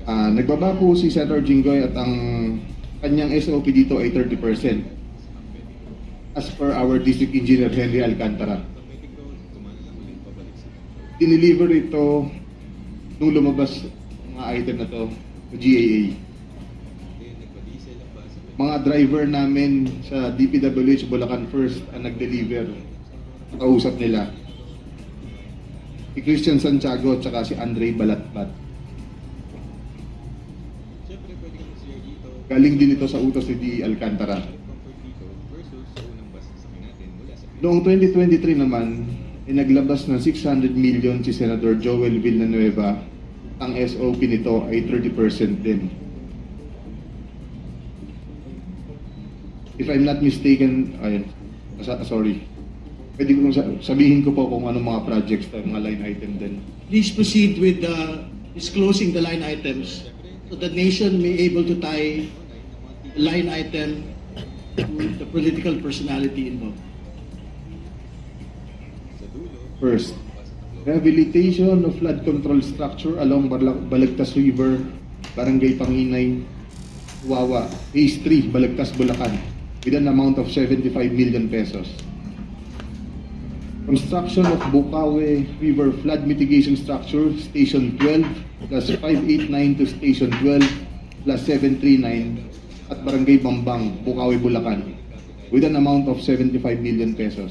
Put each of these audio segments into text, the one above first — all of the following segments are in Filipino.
Nagbaba po si Senator Jinggoy at ang kanyang SOP dito ay 30%. As per our District Engineer Henry Alcantara. Dineliver ito nung lumabas mga item na to sa GAA. Mga driver namin sa DPWH Bulacan First ang nag-deliver. Kausap nila. Si Christian Santiago at saka si Andre Balatbat. Galing din ito sa utos ni D. Alcantara. Noong 2023 naman, naglabas ng 600 million si Senator Joel Villanueva. Ang SOP nito ay 30% din. If I'm not mistaken, sorry. Pwede ko sabihin ko po kung anong mga projects na mga line item din. Please proceed with disclosing the line items so the nation may able to tie the line item to the political personality involved. First, rehabilitation of flood control structure along Balagtas River, Barangay Panginay, Wawa, Phase 3, Balagtas, Bulacan, with an amount of 75 million pesos. Construction of Bukawe River Flood Mitigation Structure, Station 12, plus 589 to Station 12, plus 739, at Barangay Bambang, Bukawe, Bulacan, with an amount of 75 million pesos.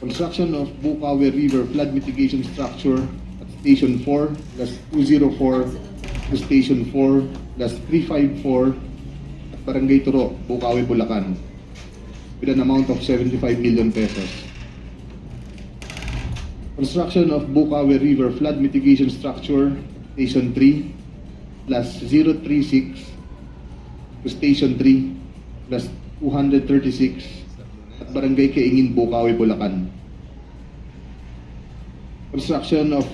Construction of Bukawe River Flood Mitigation Structure at Station 4 plus 204 to Station 4 plus 354 at Barangay Turo, Bukawe, Bulacan with an amount of 75 million pesos. Construction of Bukawe River Flood Mitigation Structure Station 3 plus 036 to Station 3 plus 236 at Barangay Kaingin, Bukawe, Bulacan. Construction of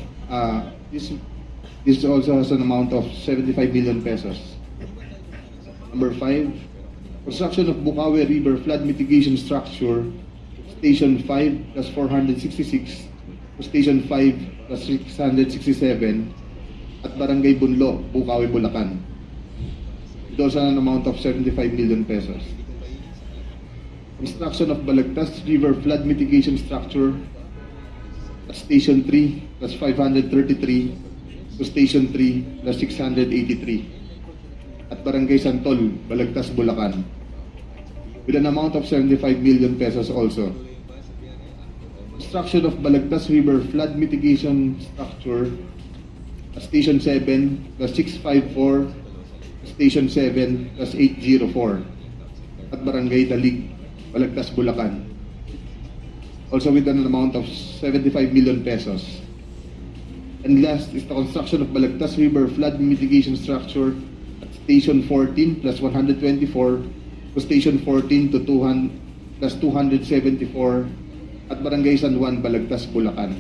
this also has an amount of 75 million pesos. Number 5, construction of Bukawe River Flood Mitigation Structure, Station 5 plus 466 to Station 5 plus 667 at Barangay Bunlo, Bukawe, Bulacan. It also has an amount of 75 million pesos. Construction of Balagtas River Flood Mitigation Structure at Station 3 plus 533 to Station 3 plus 683 at Barangay Santol, Balagtas, Bulacan with an amount of 75 million pesos also. Construction of Balagtas River Flood Mitigation Structure at Station 7 plus 654 Station 7 plus 804 at Barangay Dalig, Balagtas, Bulacan, also with an amount of 75 million pesos. And last is the construction of Balagtas River Flood Mitigation Structure at Station 14 plus 124 to Station 14 to 200 plus 274 at Barangay San Juan, Balagtas, Bulacan,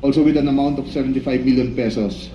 also with an amount of 75 million pesos.